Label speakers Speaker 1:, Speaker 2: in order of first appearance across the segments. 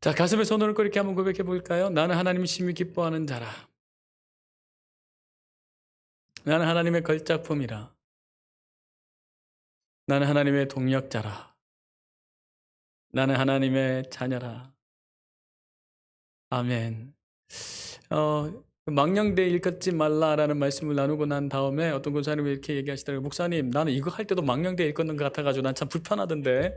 Speaker 1: 자, 가슴에 손을 얹고 이렇게 한번 고백해 볼까요? 나는 하나님이 심히 기뻐하는 자라. 나는 하나님의 걸작품이라. 나는 하나님의 동력자라. 나는 하나님의 자녀라. 아멘. 망령되이 일컫지 말라라는 말씀을 나누고 난 다음에 어떤 권사님이 이렇게 얘기하시더라고요. 목사님, 나는 이거 할 때도 망령되이 일컫는 것 같아가지고 난 참 불편하던데.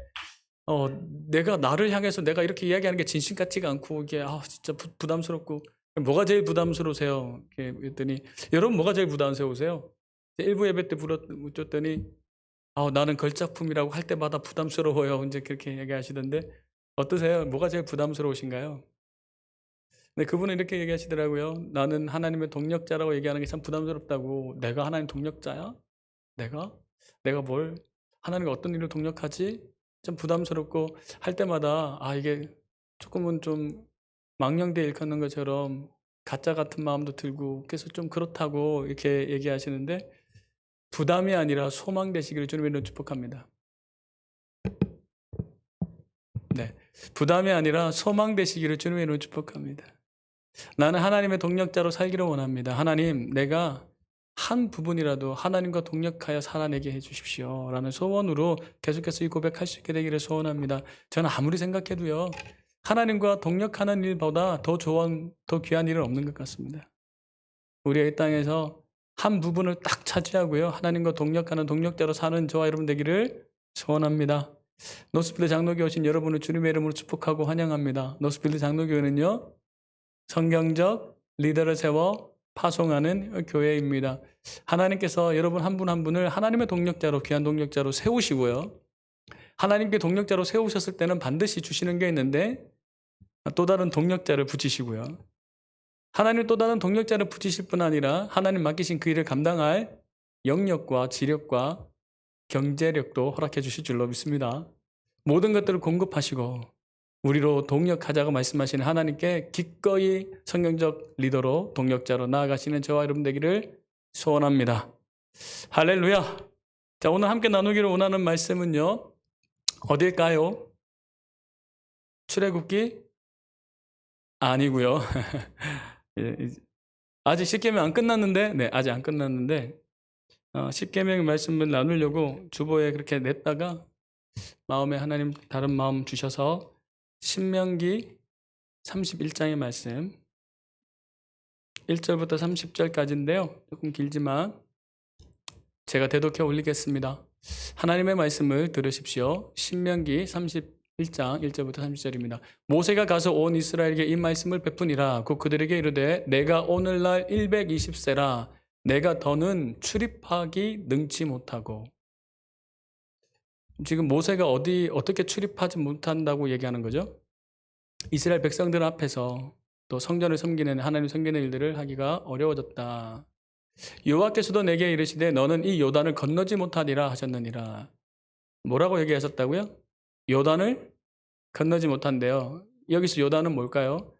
Speaker 1: 어, 내가 나를 향해서 내가 이렇게 이야기하는 게 진심 같지가 않고 이게 진짜 부담스럽고. 뭐가 제일 부담스러우세요? 이렇게 했더니 여러분 뭐가 제일 부담스러우세요? 일부 예배 때 물었더니 나는 걸작품이라고 할 때마다 부담스러워요. 이제 그렇게 얘기하시던데 어떠세요? 뭐가 제일 부담스러우신가요? 네, 그분은 이렇게 얘기하시더라고요. 나는 하나님의 동력자라고 얘기하는 게 참 부담스럽다고. 내가 하나님 동력자야? 내가? 내가 뭘? 하나님과 어떤 일을 동력하지? 좀 부담스럽고 할 때마다 이게 조금은 좀 망령되이 일컫는 것처럼 가짜 같은 마음도 들고 그래서 좀 그렇다고 이렇게 얘기하시는데 부담이 아니라 소망 되시기를 주님으로 축복합니다. 네, 부담이 아니라 소망 되시기를 주님으로 축복합니다. 나는 하나님의 동력자로 살기를 원합니다. 하나님, 내가 한 부분이라도 하나님과 동력하여 살아내게 해주십시오 라는 소원으로 계속해서 이 고백할 수 있게 되기를 소원합니다. 저는 아무리 생각해도요, 하나님과 동력하는 일보다 더 좋은, 더 귀한 일은 없는 것 같습니다. 우리의 이 땅에서 한 부분을 딱 차지하고요, 하나님과 동력하는 동력자로 사는 저와 여러분 되기를 소원합니다. 노스필드 장로교회 오신 여러분을 주님의 이름으로 축복하고 환영합니다. 노스필드 장로교회는요, 성경적 리더를 세워 파송하는 교회입니다. 하나님께서 여러분 한 분 한 분을 하나님의 동력자로, 귀한 동력자로 세우시고요, 하나님께 동력자로 세우셨을 때는 반드시 주시는 게 있는데 또 다른 동력자를 붙이시고요, 하나님 또 다른 동력자를 붙이실 뿐 아니라 하나님 맡기신 그 일을 감당할 영역과 지력과 경제력도 허락해 주실 줄로 믿습니다. 모든 것들을 공급하시고 우리로 동력하자고 말씀하시는 하나님께 기꺼이 성경적 리더로 동력자로 나아가시는 저와 여러분 되기를 소원합니다. 할렐루야. 자, 오늘 함께 나누기를 원하는 말씀은요, 어딜까요? 출애굽기? 아니고요. 아직 십계명 안 끝났는데, 네, 아직 안 끝났는데 십계명 말씀을 나누려고 주보에 그렇게 냈다가 마음에 하나님 다른 마음 주셔서 신명기 31장의 말씀 1절부터 30절까지인데요. 조금 길지만 제가 대독해 올리겠습니다. 하나님의 말씀을 들으십시오. 신명기 31장 1절부터 30절입니다. 모세가 가서 온 이스라엘에게 이 말씀을 베푸니라. 곧 그들에게 이르되 내가 오늘날 120세라 내가 더는 출입하기 능치 못하고. 지금 모세가 어떻게 출입하지 못한다고 얘기하는 거죠? 이스라엘 백성들 앞에서 또 성전을 섬기는, 하나님 섬기는 일들을 하기가 어려워졌다. 여호와께서도 내게 이르시되 너는 이 요단을 건너지 못하리라 하셨느니라. 뭐라고 얘기하셨다고요? 요단을 건너지 못한대요. 여기서 요단은 뭘까요?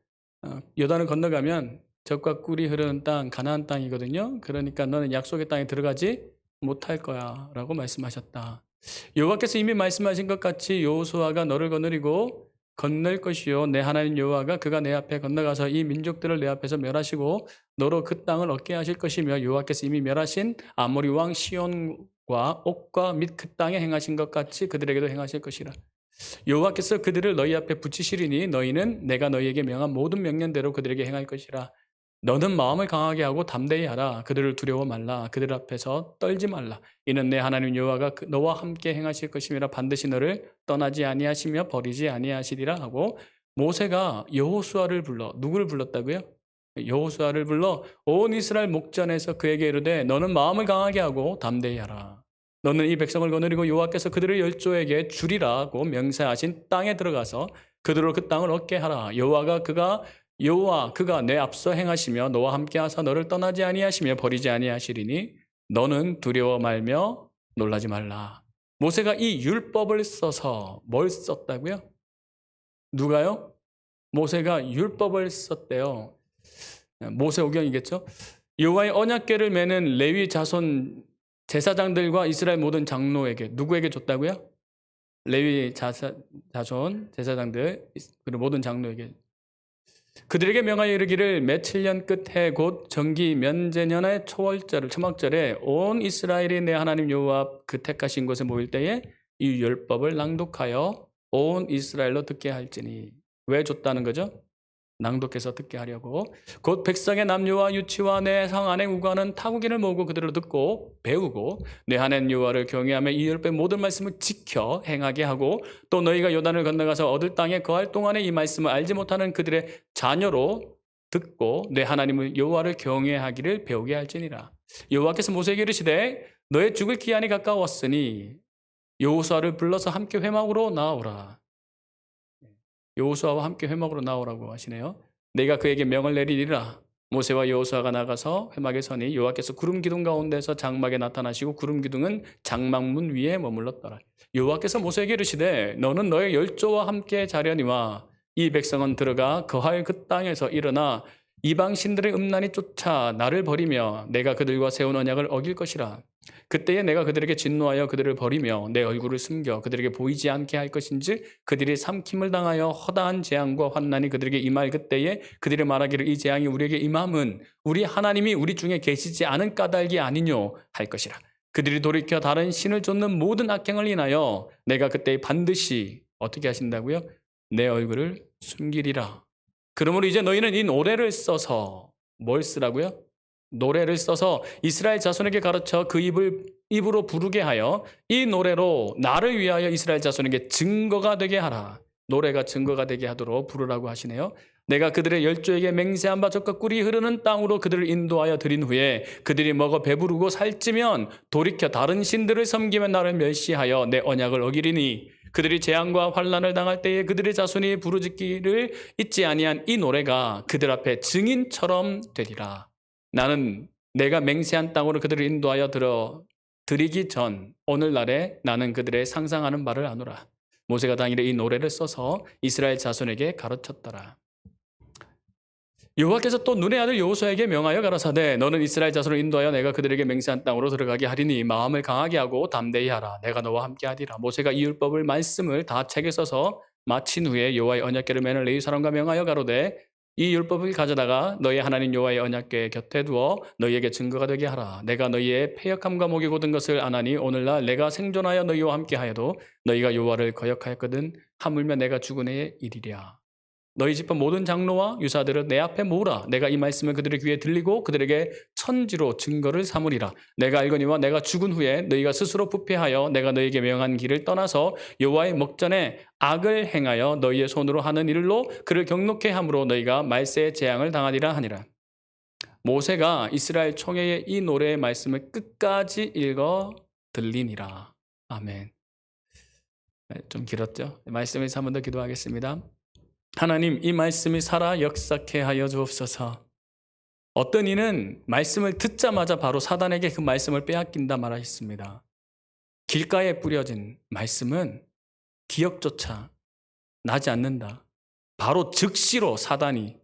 Speaker 1: 요단을 건너가면 젖과 꿀이 흐르는 땅, 가나안 땅이거든요. 그러니까 너는 약속의 땅에 들어가지 못할 거야 라고 말씀하셨다. 여호와께서 이미 말씀하신 것 같이 여호수아가 너를 거느리고 건널 것이요 내 하나님 여호와가 그가 내 앞에 건너가서 이 민족들을 내 앞에서 멸하시고 너로 그 땅을 얻게 하실 것이며 여호와께서 이미 멸하신 아모리 왕 시온과 옥과 및 그 땅에 행하신 것 같이 그들에게도 행하실 것이라. 여호와께서 그들을 너희 앞에 붙이시리니 너희는 내가 너희에게 명한 모든 명령대로 그들에게 행할 것이라. 너는 마음을 강하게 하고 담대히 하라. 그들을 두려워 말라. 그들 앞에서 떨지 말라. 이는 내 하나님 여호와가 너와 함께 행하실 것임이라. 반드시 너를 떠나지 아니하시며 버리지 아니하시리라 하고, 모세가 여호수아를 불러, 누구를 불렀다고요? 여호수아를 불러 온 이스라엘 목전에서 그에게 이르되 너는 마음을 강하게 하고 담대히 하라. 너는 이 백성을 거느리고 여호와께서 그들의 열조에게 주리라고 명세하신 땅에 들어가서 그들로 그 땅을 얻게 하라. 여호와 그가 내 앞서 행하시며 너와 함께 하사 너를 떠나지 아니하시며 버리지 아니하시리니 너는 두려워 말며 놀라지 말라. 모세가 이 율법을 써서 뭘 썼다고요? 누가요? 모세가 율법을 썼대요. 모세오경이겠죠? 여호와의 언약궤를 매는 레위 자손 제사장들과 이스라엘 모든 장로에게, 누구에게 줬다고요? 레위 자손 제사장들 그리고 모든 장로에게 그들에게 명하여 이르기를 며칠 년 끝해 곧 정기 면제년의 초월절을 초막절에 온 이스라엘이 내 하나님 여호와 앞 그 택하신 곳에 모일 때에 이 율법을 낭독하여 온 이스라엘로 듣게 할지니. 왜 줬다는 거죠? 낭독해서 듣게 하려고. 곧 백성의 남녀와 유치와 내 성 안에 우고하는 타국인을 모으고 그들을 듣고 배우고 내 하나님 여호와를 경외하며 이 율법의 모든 말씀을 지켜 행하게 하고 또 너희가 요단을 건너가서 얻을 땅에 거할 동안에 이 말씀을 알지 못하는 그들의 자녀로 듣고 내 하나님을 여호와를 경외하기를 배우게 할지니라. 여호와께서 모세에게 이르시되 너의 죽을 기한이 가까웠으니 여호수아를 불러서 함께 회막으로 나아오라. 여호수아와 함께 회막으로 나오라고 하시네요. 내가 그에게 명을 내리리라. 모세와 여호수아가 나가서 회막에 서니 여호와께서 구름 기둥 가운데서 장막에 나타나시고 구름 기둥은 장막문 위에 머물렀더라. 여호와께서 모세에게 이르시되 너는 너의 열조와 함께 자려니와 이 백성은 들어가 거할 그 땅에서 일어나 이방 신들의 음란이 쫓아 나를 버리며 내가 그들과 세운 언약을 어길 것이라. 그때에 내가 그들에게 진노하여 그들을 버리며 내 얼굴을 숨겨 그들에게 보이지 않게 할 것인즉 그들이 삼킴을 당하여 허다한 재앙과 환난이 그들에게 임할 그때에 그들이 말하기를 이 재앙이 우리에게 임함은 우리 하나님이 우리 중에 계시지 않은 까닭이 아니뇨 할 것이라. 그들이 돌이켜 다른 신을 쫓는 모든 악행을 인하여 내가 그때 반드시 어떻게 하신다고요? 내 얼굴을 숨기리라. 그러므로 이제 너희는 이 노래를 써서 뭘 쓰라고요? 노래를 써서 이스라엘 자손에게 가르쳐 그 입으로 부르게 하여 이 노래로 나를 위하여 이스라엘 자손에게 증거가 되게 하라. 노래가 증거가 되게 하도록 부르라고 하시네요. 내가 그들의 열조에게 맹세한 바 젖과 꿀이 흐르는 땅으로 그들을 인도하여 드린 후에 그들이 먹어 배부르고 살찌면 돌이켜 다른 신들을 섬기며 나를 멸시하여 내 언약을 어기리니 그들이 재앙과 환난을 당할 때에 그들의 자손이 부르짖기를 잊지 아니한 이 노래가 그들 앞에 증인처럼 되리라. 나는 내가 맹세한 땅으로 그들을 인도하여 드리기 전 오늘날에 나는 그들의 상상하는 바를 아노라. 모세가 당일에 이 노래를 써서 이스라엘 자손에게 가르쳤더라. 여호와께서 또 눈의 아들 여호수아에게 명하여 가라사대 너는 이스라엘 자손을 인도하여 내가 그들에게 맹세한 땅으로 들어가게 하리니 마음을 강하게 하고 담대히 하라. 내가 너와 함께 하리라. 모세가 이 율법을 말씀을 다 책에 써서 마친 후에 여호와의 언약궤를 매는 레위 사람과 명하여 가로되 이 율법을 가져다가 너희 하나님 여호와의 언약궤 곁에 두어 너희에게 증거가 되게 하라. 내가 너희의 패역함과 목이 곧은 것을 아나니 오늘날 내가 생존하여 너희와 함께 하여도 너희가 여호와를 거역하였거든 하물며 내가 죽은 해에 이르리라. 너희 집안 모든 장로와 유사들을 내 앞에 모으라. 내가 이 말씀을 그들의 귀에 들리고 그들에게 천지로 증거를 삼으리라. 내가 알거니와 내가 죽은 후에 너희가 스스로 부패하여 내가 너희에게 명한 길을 떠나서 여호와의 목전에 악을 행하여 너희의 손으로 하는 일로 그를 경록케 함으로 너희가 말세의 재앙을 당하리라 하니라. 모세가 이스라엘 총회에 이 노래의 말씀을 끝까지 읽어 들리니라. 아멘. 좀 길었죠? 말씀에서 한 번 더 기도하겠습니다. 하나님, 이 말씀이 살아 역사케 하여 주옵소서. 어떤 이는 말씀을 듣자마자 바로 사단에게 그 말씀을 빼앗긴다 말하셨습니다. 길가에 뿌려진 말씀은 기억조차 나지 않는다. 바로 즉시로 사단이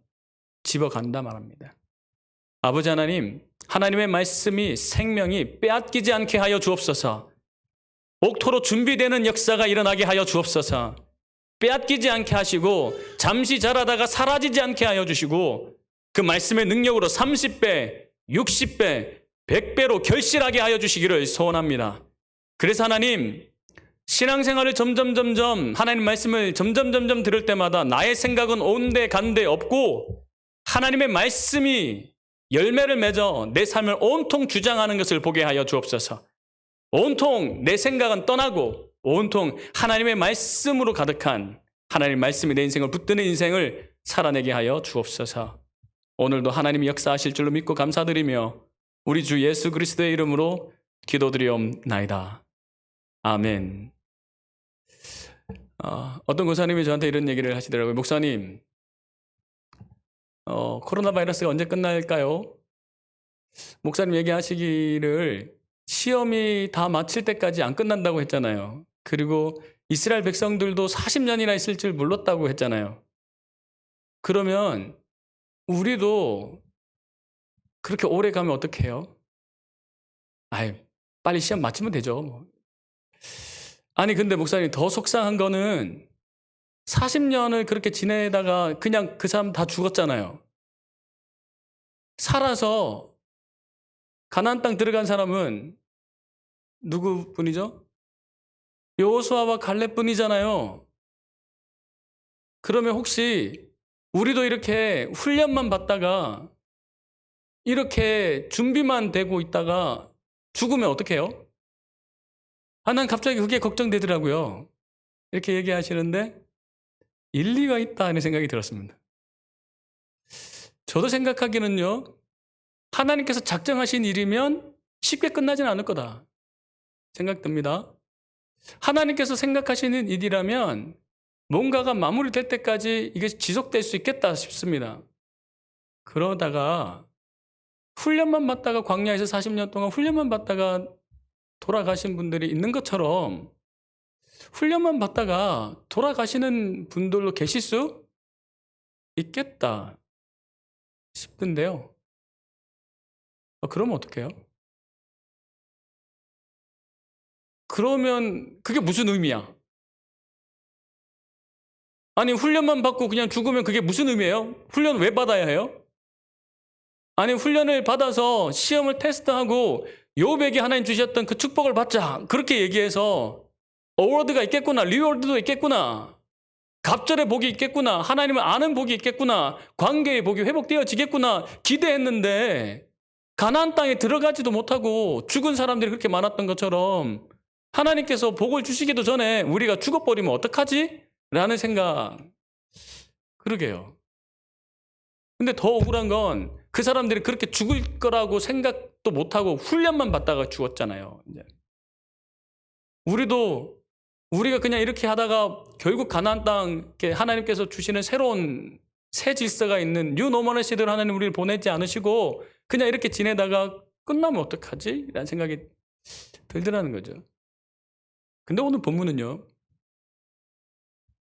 Speaker 1: 집어간다 말합니다. 아버지 하나님, 하나님의 말씀이 생명이 빼앗기지 않게 하여 주옵소서. 옥토로 준비되는 역사가 일어나게 하여 주옵소서. 빼앗기지 않게 하시고 잠시 자라다가 사라지지 않게 하여 주시고 그 말씀의 능력으로 30배, 60배, 100배로 결실하게 하여 주시기를 소원합니다. 그래서 하나님, 신앙생활을 점점 하나님 말씀을 점점 들을 때마다 나의 생각은 온데 간데 없고 하나님의 말씀이 열매를 맺어 내 삶을 온통 주장하는 것을 보게 하여 주옵소서. 온통 내 생각은 떠나고 온통 하나님의 말씀으로 가득한 하나님의 말씀이 내 인생을 붙드는 인생을 살아내게 하여 주옵소서. 오늘도 하나님이 역사하실 줄로 믿고 감사드리며 우리 주 예수 그리스도의 이름으로 기도드리옵나이다. 아멘. 어떤 권사님이 저한테 이런 얘기를 하시더라고요. 목사님, 코로나 바이러스가 언제 끝날까요? 목사님 얘기하시기를 시험이 다 마칠 때까지 안 끝난다고 했잖아요. 그리고 이스라엘 백성들도 40년이나 있을 줄 몰랐다고 했잖아요. 그러면 우리도 그렇게 오래 가면 어떡해요? 빨리 시험 마치면 되죠. 아니 근데 목사님 더 속상한 거는 40년을 그렇게 지내다가 그냥 그 사람 다 죽었잖아요. 살아서 가나안 땅 들어간 사람은 누구뿐이죠? 여호수아와 갈렙뿐이잖아요. 그러면 혹시 우리도 이렇게 훈련만 받다가 이렇게 준비만 되고 있다가 죽으면 어떡해요? 난 갑자기 그게 걱정되더라고요. 이렇게 얘기하시는데 일리가 있다 하는 생각이 들었습니다. 저도 생각하기는요. 하나님께서 작정하신 일이면 쉽게 끝나지는 않을 거다 생각됩니다. 하나님께서 생각하시는 일이라면 뭔가가 마무리될 때까지 이게 지속될 수 있겠다 싶습니다. 그러다가 훈련만 받다가 광야에서 40년 동안 훈련만 받다가 돌아가신 분들이 있는 것처럼 훈련만 받다가 돌아가시는 분들도 계실 수 있겠다 싶은데요. 그러면 어떡해요? 그러면 그게 무슨 의미야? 아니 훈련만 받고 그냥 죽으면 그게 무슨 의미예요? 훈련 왜 받아야 해요? 아니 훈련을 받아서 시험을 테스트하고 욥에게 하나님 주셨던 그 축복을 받자 그렇게 얘기해서 어워드가 있겠구나, 리워드도 있겠구나, 갑절의 복이 있겠구나, 하나님을 아는 복이 있겠구나, 관계의 복이 회복되어지겠구나 기대했는데 가나안 땅에 들어가지도 못하고 죽은 사람들이 그렇게 많았던 것처럼 하나님께서 복을 주시기도 전에 우리가 죽어버리면 어떡하지? 라는 생각. 그러게요. 근데 더 억울한 건 그 사람들이 그렇게 죽을 거라고 생각도 못하고 훈련만 받다가 죽었잖아요. 이제. 우리가 그냥 이렇게 하다가 결국 가나안 땅 하나님께서 주시는 새로운 새 질서가 있는 뉴 노멀 시대로 하나님 우리를 보내지 않으시고 그냥 이렇게 지내다가 끝나면 어떡하지? 라는 생각이 들더라는 거죠. 근데 오늘 본문은요.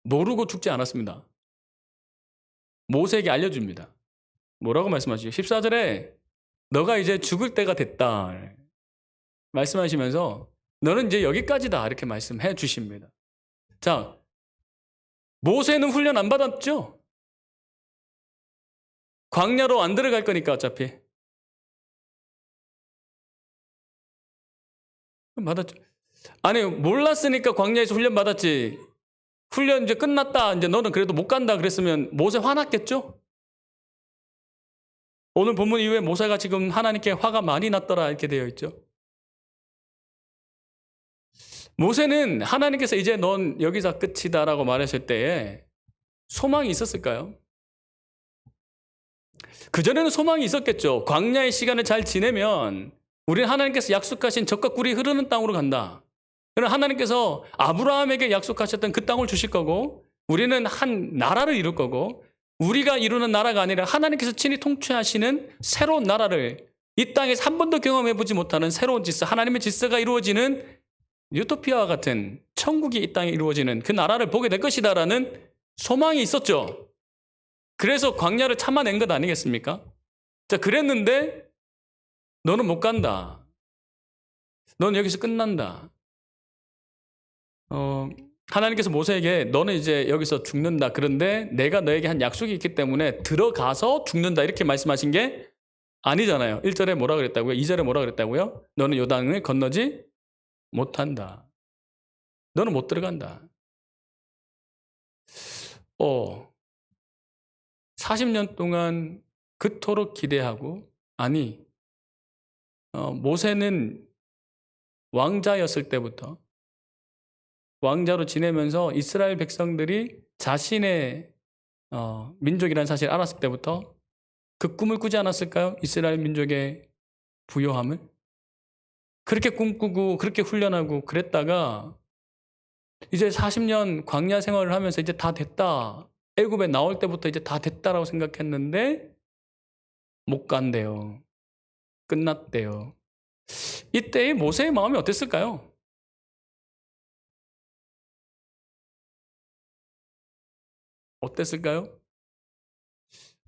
Speaker 1: 모르고 죽지 않았습니다. 모세에게 알려줍니다. 뭐라고 말씀하시죠? 14절에 너가 이제 죽을 때가 됐다 말씀하시면서 너는 이제 여기까지다 이렇게 말씀해 주십니다. 자, 모세는 훈련 안 받았죠? 광야로 안 들어갈 거니까 어차피. 받았죠. 아니 몰랐으니까 광야에서 훈련 받았지. 훈련 이제 끝났다. 이제 너는 그래도 못 간다 그랬으면 모세 화났겠죠? 오늘 본문 이후에 모세가 지금 하나님께 화가 많이 났더라 이렇게 되어 있죠. 모세는 하나님께서 이제 넌 여기서 끝이다라고 말했을 때에 소망이 있었을까요? 그전에는 소망이 있었겠죠. 광야의 시간을 잘 지내면 우리는 하나님께서 약속하신 젖과 꿀이 흐르는 땅으로 간다. 그럼 하나님께서 아브라함에게 약속하셨던 그 땅을 주실 거고 우리는 한 나라를 이룰 거고 우리가 이루는 나라가 아니라 하나님께서 친히 통치하시는 새로운 나라를 이 땅에서 한 번도 경험해보지 못하는 새로운 질서, 하나님의 질서가 이루어지는 유토피아와 같은 천국이 이 땅에 이루어지는 그 나라를 보게 될 것이다라는 소망이 있었죠. 그래서 광야를 참아낸 것 아니겠습니까? 자, 그랬는데 너는 못 간다. 너는 여기서 끝난다. 하나님께서 모세에게 너는 이제 여기서 죽는다. 그런데 내가 너에게 한 약속이 있기 때문에 들어가서 죽는다. 이렇게 말씀하신 게 아니잖아요. 1절에 뭐라 그랬다고요? 2절에 뭐라 그랬다고요? 너는 요단을 건너지 못한다. 너는 못 들어간다. 40년 동안 그토록 기대하고 모세는 왕자였을 때부터 왕자로 지내면서 이스라엘 백성들이 자신의 민족이라는 사실을 알았을 때부터 그 꿈을 꾸지 않았을까요? 이스라엘 민족의 부요함을? 그렇게 꿈꾸고 그렇게 훈련하고 그랬다가 이제 40년 광야 생활을 하면서 이제 다 됐다. 애굽에 나올 때부터 이제 다 됐다라고 생각했는데 못 간대요. 끝났대요. 이때의 모세의 마음이 어땠을까요? 어땠을까요?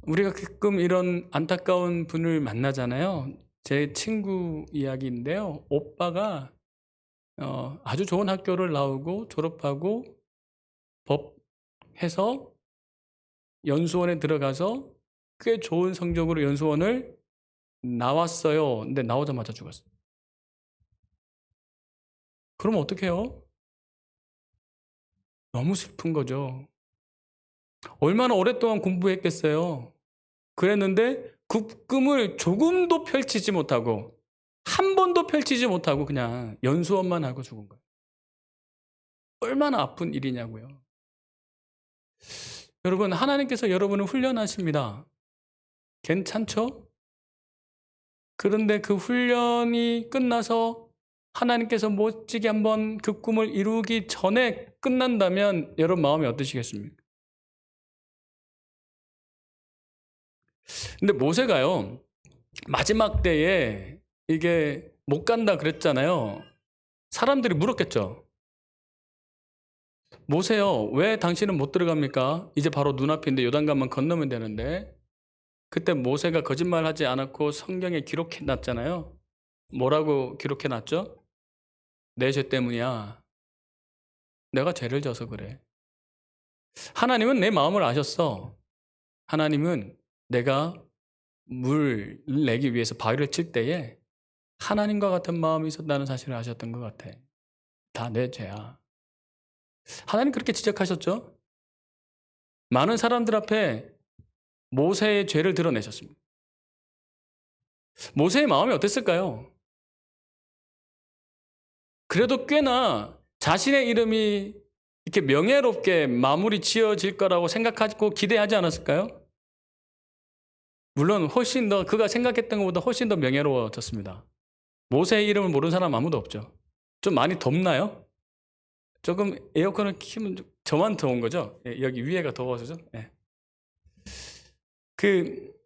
Speaker 1: 우리가 가끔 이런 안타까운 분을 만나잖아요. 제 친구 이야기인데요. 오빠가 아주 좋은 학교를 나오고 졸업하고 법해서 연수원에 들어가서 꽤 좋은 성적으로 연수원을 나왔어요. 근데 나오자마자 죽었어요. 그러면 어떡해요? 너무 슬픈 거죠. 얼마나 오랫동안 공부했겠어요. 그랬는데 그 꿈을 조금도 펼치지 못하고 한 번도 펼치지 못하고 그냥 연수원만 하고 죽은 거예요. 얼마나 아픈 일이냐고요. 여러분, 하나님께서 여러분을 훈련하십니다. 괜찮죠? 그런데 그 훈련이 끝나서 하나님께서 멋지게 한번 그 꿈을 이루기 전에 끝난다면 여러분 마음이 어떠시겠습니까? 근데 모세가요, 마지막 때에 이게 못 간다 그랬잖아요. 사람들이 물었겠죠. 모세요, 왜 당신은 못 들어갑니까? 이제 바로 눈앞인데 요단강만 건너면 되는데. 그때 모세가 거짓말하지 않았고 성경에 기록해 놨잖아요. 뭐라고 기록해 놨죠? 내 죄 때문이야. 내가 죄를 져서 그래. 하나님은 내 마음을 아셨어. 하나님은 내가 물 내기 위해서 바위를 칠 때에 하나님과 같은 마음이 있었다는 사실을 아셨던 것 같아. 다 내 죄야. 하나님 그렇게 지적하셨죠? 많은 사람들 앞에 모세의 죄를 드러내셨습니다. 모세의 마음이 어땠을까요? 그래도 꽤나 자신의 이름이 이렇게 명예롭게 마무리 지어질 거라고 생각하고 기대하지 않았을까요? 물론 훨씬 더 그가 생각했던 것보다 훨씬 더 명예로워졌습니다. 모세의 이름을 모르는 사람 아무도 없죠. 좀 많이 덥나요? 조금 에어컨을 키면 저만 더운 거죠? 여기 위에가 더워서죠? 네. 그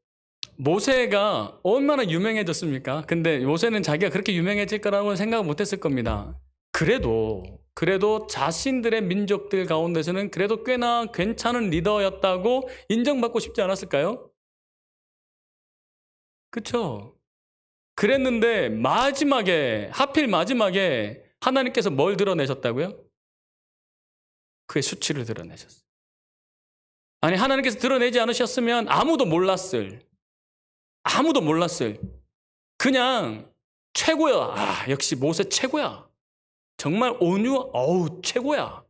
Speaker 1: 모세가 얼마나 유명해졌습니까? 근데 모세는 자기가 그렇게 유명해질 거라고 생각을 못했을 겁니다. 그래도 자신들의 민족들 가운데서는 그래도 꽤나 괜찮은 리더였다고 인정받고 싶지 않았을까요? 그렇죠? 그랬는데 하필 마지막에 하나님께서 뭘 드러내셨다고요? 그의 수치를 드러내셨어요. 아니, 하나님께서 드러내지 않으셨으면 아무도 몰랐을. 그냥 최고야. 역시 모세 최고야. 정말 최고야.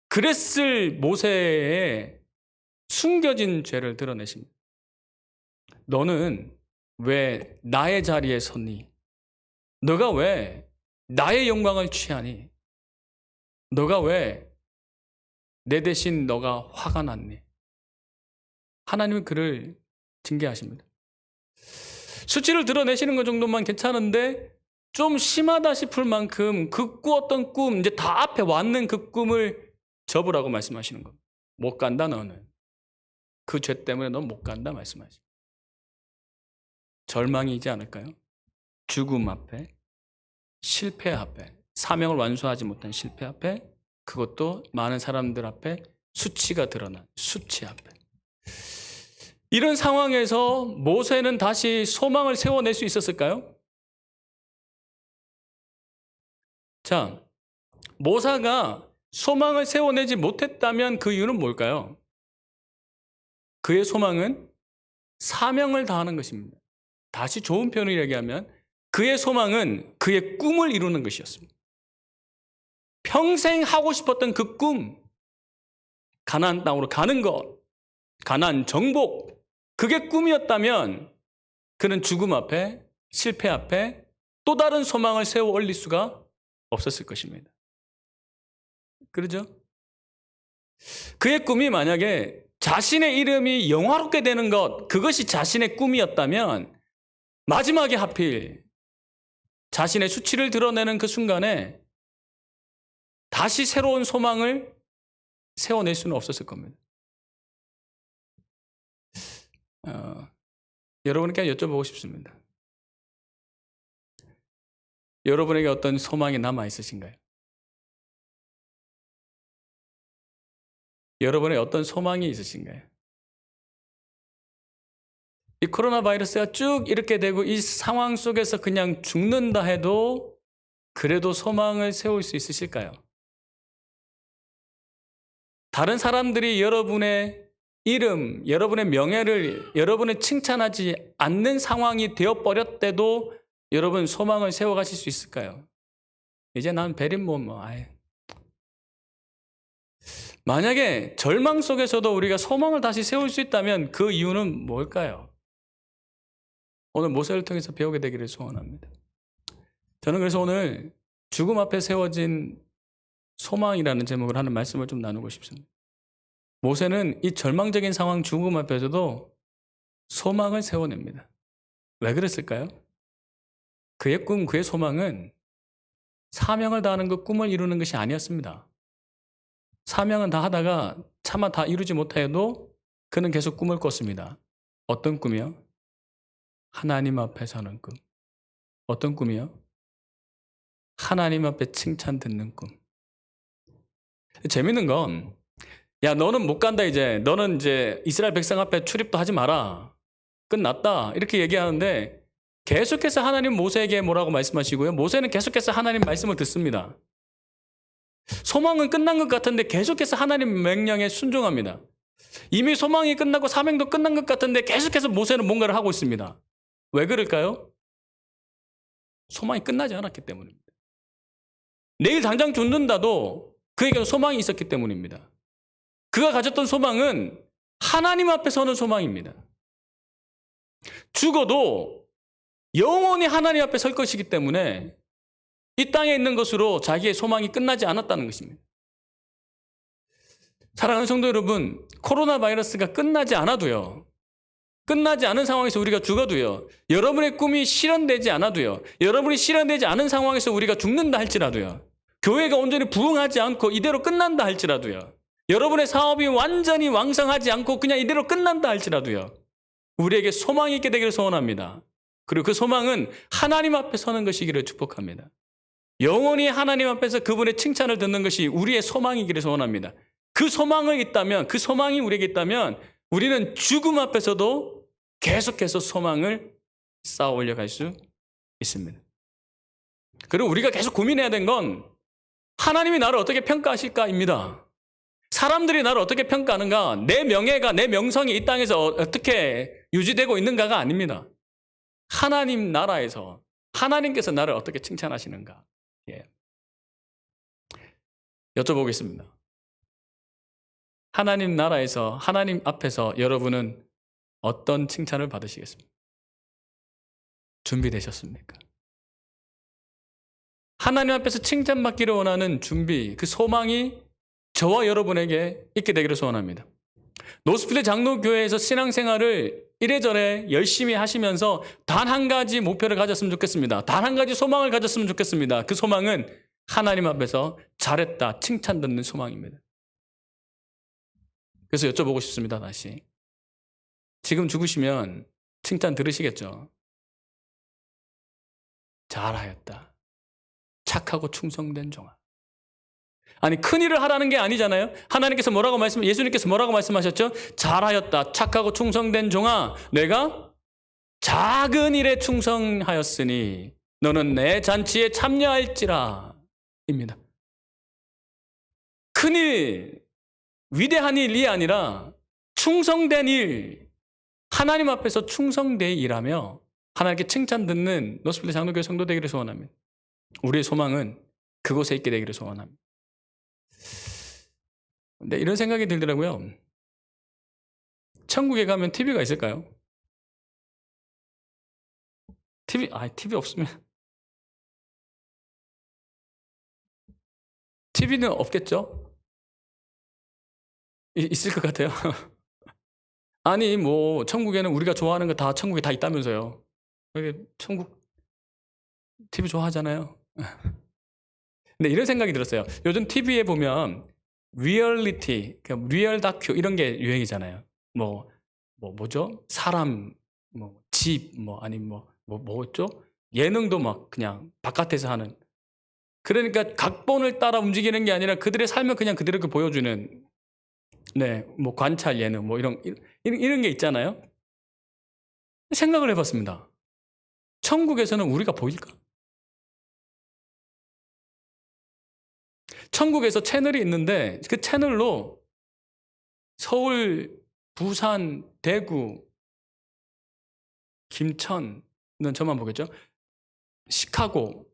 Speaker 1: 그랬을 모세의 숨겨진 죄를 드러내십니다. 너는 왜 나의 자리에 섰니? 너가 왜 나의 영광을 취하니? 너가 왜 내 대신 너가 화가 났니? 하나님은 그를 징계하십니다. 수치를 드러내시는 것 정도만 괜찮은데 좀 심하다 싶을 만큼 그 꾸었던 꿈, 이제 다 앞에 왔는 그 꿈을 접으라고 말씀하시는 겁니다. 못 간다 너는. 그 죄 때문에 넌 못 간다 말씀하십니다. 절망이지 않을까요? 죽음 앞에, 실패 앞에, 사명을 완수하지 못한 실패 앞에, 그것도 많은 사람들 앞에 수치가 드러난 수치 앞에. 이런 상황에서 모세는 다시 소망을 세워낼 수 있었을까요? 자, 모세가 소망을 세워내지 못했다면 그 이유는 뭘까요? 그의 소망은 사명을 다하는 것입니다. 다시 좋은 표현을 얘기하면 그의 소망은 그의 꿈을 이루는 것이었습니다. 평생 하고 싶었던 그 꿈, 가나안 땅으로 가는 것, 가나안 정복, 그게 꿈이었다면 그는 죽음 앞에, 실패 앞에 또 다른 소망을 세워 올릴 수가 없었을 것입니다. 그러죠? 그의 꿈이 만약에 자신의 이름이 영화롭게 되는 것, 그것이 자신의 꿈이었다면 마지막에 하필 자신의 수치를 드러내는 그 순간에 다시 새로운 소망을 세워낼 수는 없었을 겁니다. 여러분께 여쭤보고 싶습니다. 여러분에게 어떤 소망이 남아 있으신가요? 여러분의 어떤 소망이 있으신가요? 이 코로나 바이러스가 쭉 이렇게 되고 이 상황 속에서 그냥 죽는다 해도 그래도 소망을 세울 수 있으실까요? 다른 사람들이 여러분의 이름, 여러분의 명예를 여러분을 칭찬하지 않는 상황이 되어버렸대도 여러분 소망을 세워가실 수 있을까요? 이제 난 아예. 만약에 절망 속에서도 우리가 소망을 다시 세울 수 있다면 그 이유는 뭘까요? 오늘 모세를 통해서 배우게 되기를 소원합니다. 저는 그래서 오늘 죽음 앞에 세워진 소망이라는 제목을 하는 말씀을 좀 나누고 싶습니다. 모세는 이 절망적인 상황 죽음 앞에서도 소망을 세워냅니다. 왜 그랬을까요? 그의 꿈, 그의 소망은 사명을 다하는 그 꿈을 이루는 것이 아니었습니다. 사명은 다 하다가 차마 다 이루지 못하여도 그는 계속 꿈을 꿨습니다. 어떤 꿈이요? 하나님 앞에 서는 꿈. 어떤 꿈이요? 하나님 앞에 칭찬 듣는 꿈. 재밌는 건, 야, 너는 못 간다, 이제. 너는 이제 이스라엘 백성 앞에 출입도 하지 마라. 끝났다. 이렇게 얘기하는데 계속해서 하나님 모세에게 뭐라고 말씀하시고요. 모세는 계속해서 하나님 말씀을 듣습니다. 소망은 끝난 것 같은데 계속해서 하나님 명령에 순종합니다. 이미 소망이 끝나고 사명도 끝난 것 같은데 계속해서 모세는 뭔가를 하고 있습니다. 왜 그럴까요? 소망이 끝나지 않았기 때문입니다. 내일 당장 죽는다도 그에게는 소망이 있었기 때문입니다. 그가 가졌던 소망은 하나님 앞에 서는 소망입니다. 죽어도 영원히 하나님 앞에 설 것이기 때문에 이 땅에 있는 것으로 자기의 소망이 끝나지 않았다는 것입니다. 사랑하는 성도 여러분, 코로나 바이러스가 끝나지 않아도요, 끝나지 않은 상황에서 우리가 죽어도요, 여러분의 꿈이 실현되지 않아도요, 여러분이 실현되지 않은 상황에서 우리가 죽는다 할지라도요, 교회가 온전히 부흥하지 않고 이대로 끝난다 할지라도요, 여러분의 사업이 완전히 왕성하지 않고 그냥 이대로 끝난다 할지라도요, 우리에게 소망이 있게 되기를 소원합니다. 그리고 그 소망은 하나님 앞에 서는 것이기를 축복합니다. 영원히 하나님 앞에서 그분의 칭찬을 듣는 것이 우리의 소망이기를 소원합니다. 그 소망이 우리에게 있다면 우리는 죽음 앞에서도 계속해서 소망을 쌓아 올려갈 수 있습니다. 그리고 우리가 계속 고민해야 된 건 하나님이 나를 어떻게 평가하실까입니다. 사람들이 나를 어떻게 평가하는가, 내 명예가, 내 명성이 이 땅에서 어떻게 유지되고 있는가가 아닙니다. 하나님 나라에서 하나님께서 나를 어떻게 칭찬하시는가. 예. 여쭤보겠습니다. 하나님 나라에서, 하나님 앞에서 여러분은 어떤 칭찬을 받으시겠습니까? 준비되셨습니까? 하나님 앞에서 칭찬받기를 원하는 준비, 그 소망이 저와 여러분에게 있게 되기를 소원합니다. 노스필드 장로교회에서 신앙생활을 이래저래 열심히 하시면서 단 한 가지 목표를 가졌으면 좋겠습니다. 단 한 가지 소망을 가졌으면 좋겠습니다. 그 소망은 하나님 앞에서 잘했다, 칭찬 듣는 소망입니다. 그래서 여쭤보고 싶습니다, 다시. 지금 죽으시면 칭찬 들으시겠죠? 잘하였다. 착하고 충성된 종아. 아니, 큰일을 하라는 게 아니잖아요. 예수님께서 뭐라고 말씀하셨죠? 잘하였다. 착하고 충성된 종아. 내가 작은 일에 충성하였으니 너는 내 잔치에 참여할지라. 입니다. 큰일, 위대한 일이 아니라 충성된 일, 하나님 앞에서 충성되이 일하며 하나님께 칭찬 듣는 노스필드 장로교회 성도 되기를 소원합니다. 우리의 소망은 그곳에 있게 되기를 소원합니다. 근데 이런 생각이 들더라고요. 천국에 가면 TV가 있을까요? TV 없으면 TV는 없겠죠? 있을 것 같아요. 아니, 뭐 천국에는 우리가 좋아하는 거 다 천국에 다 있다면서요. 천국 TV 좋아하잖아요. 근데 이런 생각이 들었어요. 요즘 TV에 보면 리얼리티, 리얼 다큐 이런 게 유행이잖아요. 뭐죠? 사람, 집, 뭐죠? 예능도 막 그냥 바깥에서 하는. 그러니까 각본을 따라 움직이는 게 아니라 그들의 삶을 그냥 그대로 보여주는, 관찰 예능, 이런 게 있잖아요. 생각을 해봤습니다. 천국에서는 우리가 보일까? 천국에서 채널이 있는데 그 채널로 서울, 부산, 대구, 김천은 저만 보겠죠? 시카고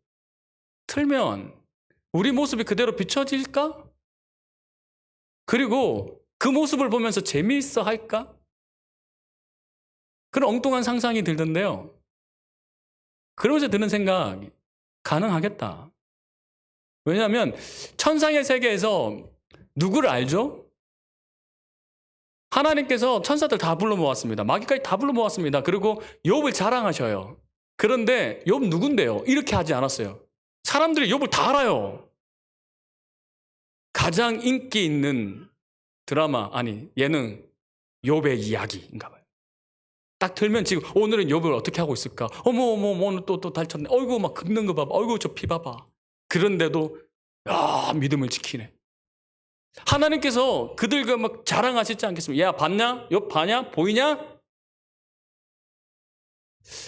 Speaker 1: 틀면 우리 모습이 그대로 비춰질까? 그리고 그 모습을 보면서 재미있어 할까? 그런 엉뚱한 상상이 들던데요. 그러면서 드는 생각, 가능하겠다. 왜냐하면 천상의 세계에서 누구를 알죠? 하나님께서 천사들 다 불러 모았습니다. 마귀까지 다 불러 모았습니다. 그리고 욥을 자랑하셔요. 그런데 욥 누군데요? 이렇게 하지 않았어요. 사람들이 욥을 다 알아요. 가장 인기 있는 드라마, 아니 예능, 욥의 이야기인가 봐요. 딱 틀면 지금 오늘은 욥을 어떻게 하고 있을까? 어머 오늘 또 달쳤네. 어이구 막 긁는 거 봐봐. 어이구 저 피 봐봐. 그런데도 믿음을 지키네. 하나님께서 그들과 막 자랑하시지 않겠습니까? 야 봤냐? 욥 봐냐? 보이냐?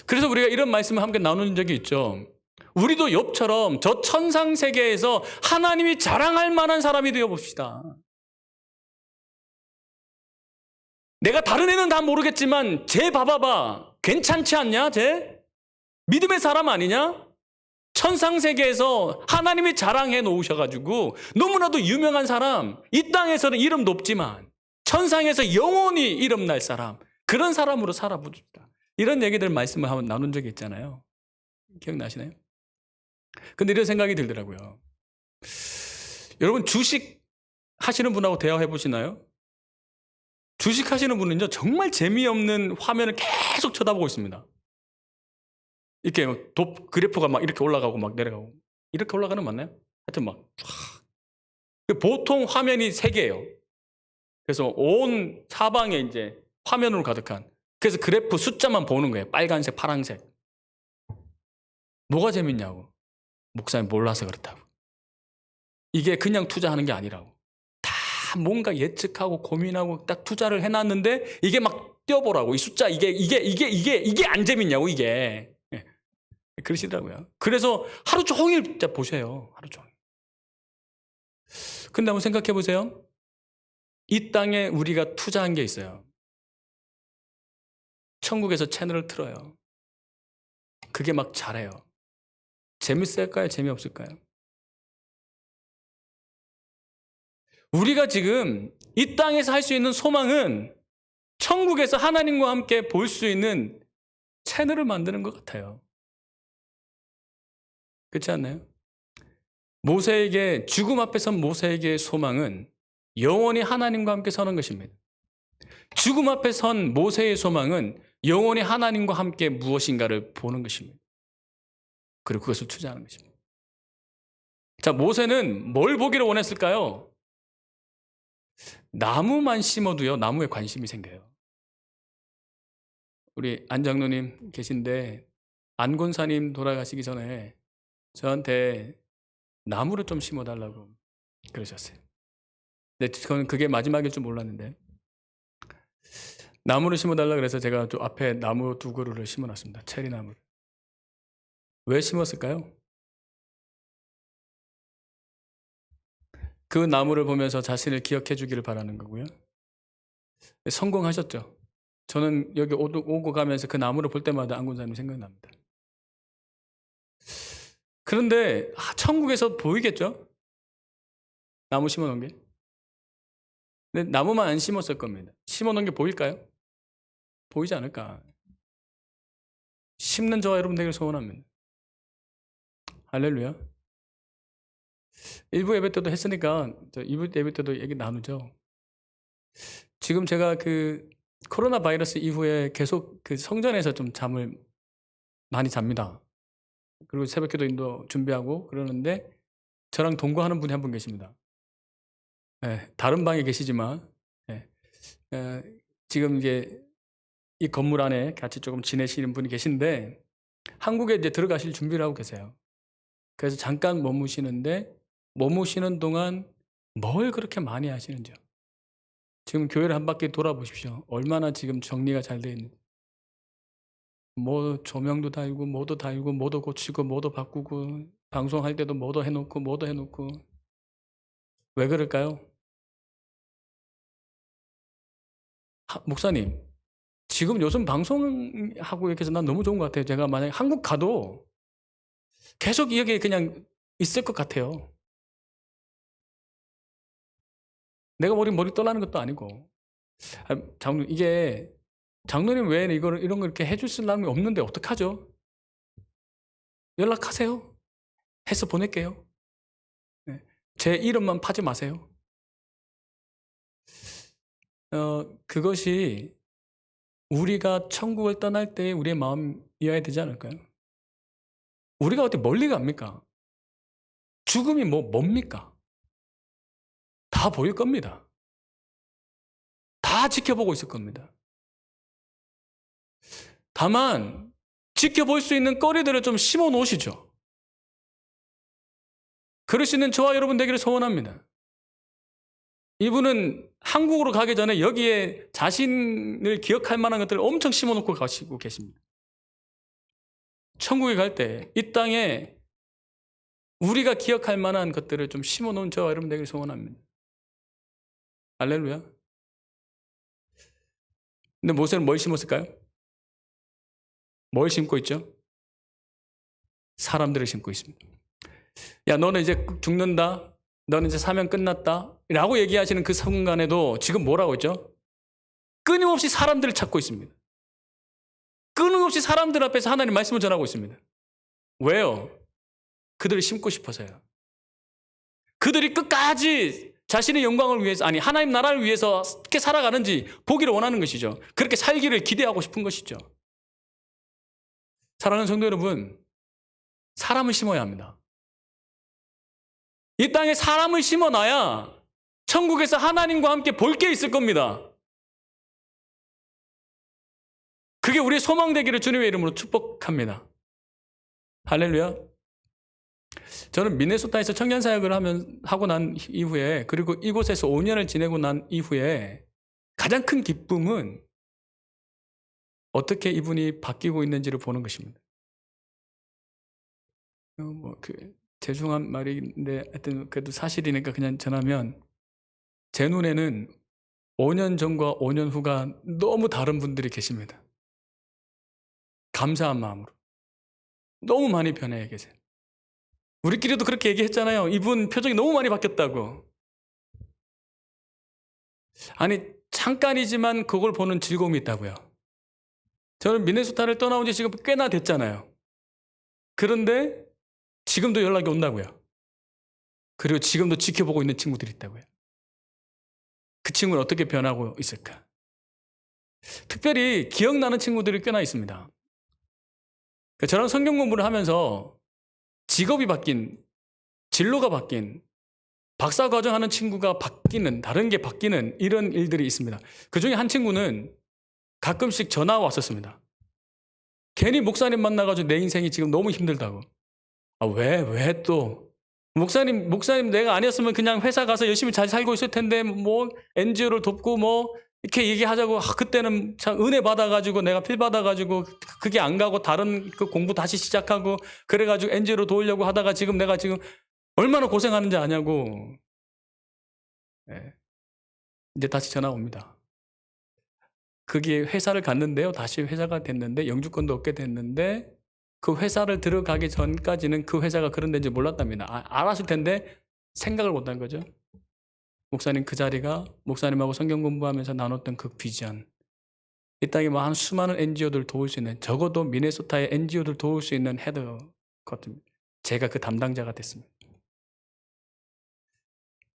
Speaker 1: 그래서 우리가 이런 말씀을 함께 나누는 적이 있죠. 우리도 욥처럼 저 천상 세계에서 하나님이 자랑할 만한 사람이 되어 봅시다. 내가 다른 애는 다 모르겠지만 쟤 봐봐봐. 괜찮지 않냐? 쟤? 믿음의 사람 아니냐? 천상 세계에서 하나님이 자랑해 놓으셔가지고 너무나도 유명한 사람, 이 땅에서는 이름 높지만 천상에서 영원히 이름 날 사람, 그런 사람으로 살아봅시다. 이런 얘기들 말씀을 한번 나눈 적이 있잖아요. 기억나시나요? 근데 이런 생각이 들더라고요. 여러분 주식 하시는 분하고 대화해 보시나요? 주식 하시는 분은요 정말 재미없는 화면을 계속 쳐다보고 있습니다. 이렇게 막 그래프가 막 이렇게 올라가고 막 내려가고, 이렇게 올라가는 거 맞나요? 하여튼 막 보통 화면이 3개예요. 그래서 온 사방에 이제 화면으로 가득한, 그래서 그래프 숫자만 보는 거예요. 빨간색, 파란색. 뭐가 재밌냐고. 목사님 몰라서 그렇다고. 이게 그냥 투자하는 게 아니라고. 다 뭔가 예측하고 고민하고 딱 투자를 해놨는데 이게 막 떼어보라고. 이 숫자 이게 안 재밌냐고 이게. 그러시더라고요. 그래서 하루 종일 진짜 보세요. 하루 종일. 근데 한번 생각해 보세요. 이 땅에 우리가 투자한 게 있어요. 천국에서 채널을 틀어요. 그게 막 잘해요. 재밌을까요? 재미없을까요? 우리가 지금 이 땅에서 할 수 있는 소망은 천국에서 하나님과 함께 볼 수 있는 채널을 만드는 것 같아요. 그렇지 않나요? 모세에게, 죽음 앞에 선 모세에게의 소망은 영원히 하나님과 함께 서는 것입니다. 죽음 앞에 선 모세의 소망은 영원히 하나님과 함께 무엇인가를 보는 것입니다. 그리고 그것을 투자하는 것입니다. 자, 모세는 뭘 보기를 원했을까요? 나무만 심어도요, 나무에 관심이 생겨요. 우리 안 장로님 계신데 안 권사님 돌아가시기 전에 저한테 나무를 좀 심어달라고 그러셨어요. 근데 저는 그게 마지막일 줄 몰랐는데 나무를 심어달라 그래서 제가 좀 앞에 나무 2그루를 심어놨습니다. 체리나무를. 왜 심었을까요? 그 나무를 보면서 자신을 기억해 주기를 바라는 거고요. 성공하셨죠. 저는 여기 오고 가면서 그 나무를 볼 때마다 안군사님 생각납니다. 그런데 천국에서 보이겠죠? 나무 심어놓은 게. 근데 나무만 안 심었을 겁니다. 심어놓은 게 보일까요? 보이지 않을까. 심는 저와 여러분 되기를 소원합니다. 할렐루야. 1부 예배 때도 했으니까 2부 예배 때도 얘기 나누죠. 지금 제가 그 코로나 바이러스 이후에 계속 그 성전에서 좀 잠을 많이 잡니다. 그리고 새벽기도 인도 준비하고 그러는데 저랑 동거하는 분이 한 분 계십니다. 네, 다른 방에 계시지만 네, 지금 이제 이 건물 안에 같이 조금 지내시는 분이 계신데 한국에 이제 들어가실 준비를 하고 계세요. 그래서 잠깐 머무시는데 머무시는 동안 뭘 그렇게 많이 하시는지요. 지금 교회를 한 바퀴 돌아보십시오. 얼마나 지금 정리가 잘 되어 있는지. 뭐 조명도 달고 뭐도 달고 뭐도 고치고 뭐도 바꾸고 방송할 때도 뭐도 해놓고 왜 그럴까요? 목사님, 지금 요즘 방송하고 이렇게 해서 난 너무 좋은 것 같아요. 제가 만약에 한국 가도 계속 여기에 그냥 있을 것 같아요. 내가 머리 떠나는 것도 아니고. 장로님, 이게 장로님 왜 이런 걸 이렇게 해줄 사람이 없는데 어떡하죠? 연락하세요. 해서 보낼게요. 네. 제 이름만 파지 마세요. 그것이 우리가 천국을 떠날 때 우리의 마음이어야 되지 않을까요? 우리가 어디 멀리 갑니까? 죽음이 뭡니까? 다 보일 겁니다. 다 지켜보고 있을 겁니다. 다만 지켜볼 수 있는 거리들을 좀 심어 놓으시죠. 그럴 수 있는 저와 여러분 되기를 소원합니다. 이분은 한국으로 가기 전에 여기에 자신을 기억할 만한 것들을 엄청 심어 놓고 가시고 계십니다. 천국에 갈 때 이 땅에 우리가 기억할 만한 것들을 좀 심어 놓은 저와 여러분 되기를 소원합니다. 할렐루야. 근데 모세는 뭘 심었을까요? 뭘 심고 있죠? 사람들을 심고 있습니다. 야, 너는 이제 죽는다. 너는 이제 사명 끝났다. 라고 얘기하시는 그 순간에도 지금 뭐라고 했죠? 끊임없이 사람들을 찾고 있습니다. 끊임없이 사람들 앞에서 하나님 말씀을 전하고 있습니다. 왜요? 그들을 심고 싶어서요. 그들이 끝까지 자신의 영광을 위해서, 아니 하나님 나라를 위해서 어떻게 살아가는지 보기를 원하는 것이죠. 그렇게 살기를 기대하고 싶은 것이죠. 사랑하는 성도 여러분, 사람을 심어야 합니다. 이 땅에 사람을 심어놔야 천국에서 하나님과 함께 볼 게 있을 겁니다. 그게 우리의 소망되기를 주님의 이름으로 축복합니다. 할렐루야. 저는 미네소타에서 청년사역을 하고 난 이후에, 그리고 이곳에서 5년을 지내고 난 이후에 가장 큰 기쁨은 어떻게 이분이 바뀌고 있는지를 보는 것입니다. 죄송한 말인데 하여튼 그래도 사실이니까 그냥 전하면, 제 눈에는 5년 전과 5년 후가 너무 다른 분들이 계십니다. 감사한 마음으로. 너무 많이 변해 계세요. 우리끼리도 그렇게 얘기했잖아요. 이분 표정이 너무 많이 바뀌었다고. 아니, 잠깐이지만 그걸 보는 즐거움이 있다고요. 저는 미네소타를 떠나온 지 지금 꽤나 됐잖아요. 그런데 지금도 연락이 온다고요. 그리고 지금도 지켜보고 있는 친구들이 있다고요. 그 친구는 어떻게 변하고 있을까? 특별히 기억나는 친구들이 꽤나 있습니다. 저는 성경 공부를 하면서 직업이 바뀐, 진로가 바뀐, 박사 과정 하는 친구가 바뀌는, 다른 게 바뀌는 이런 일들이 있습니다. 그 중에 한 친구는 가끔씩 전화가 왔었습니다. 괜히 목사님 만나가지고 내 인생이 지금 너무 힘들다고. 왜 또? 목사님 내가 아니었으면 그냥 회사 가서 열심히 잘 살고 있을 텐데, NGO를 돕고 이렇게 얘기하자고. 그때는 참 은혜 받아가지고, 내가 필 받아가지고, 그게 안 가고 다른 그 공부 다시 시작하고, 그래가지고 NGO로 도우려고 하다가 내가 지금 얼마나 고생하는지 아냐고. 네. 이제 다시 전화 옵니다. 그게 회사를 갔는데요. 다시 회사가 됐는데, 영주권도 얻게 됐는데, 그 회사를 들어가기 전까지는 그 회사가 그런 데인지 몰랐답니다. 알았을 텐데 생각을 못한 거죠. 목사님 그 자리가 목사님하고 성경 공부하면서 나눴던 그 비전, 이 땅에 한 수많은 NGO들 도울 수 있는, 적어도 미네소타의 NGO들 도울 수 있는 헤드거든요. 제가 그 담당자가 됐습니다.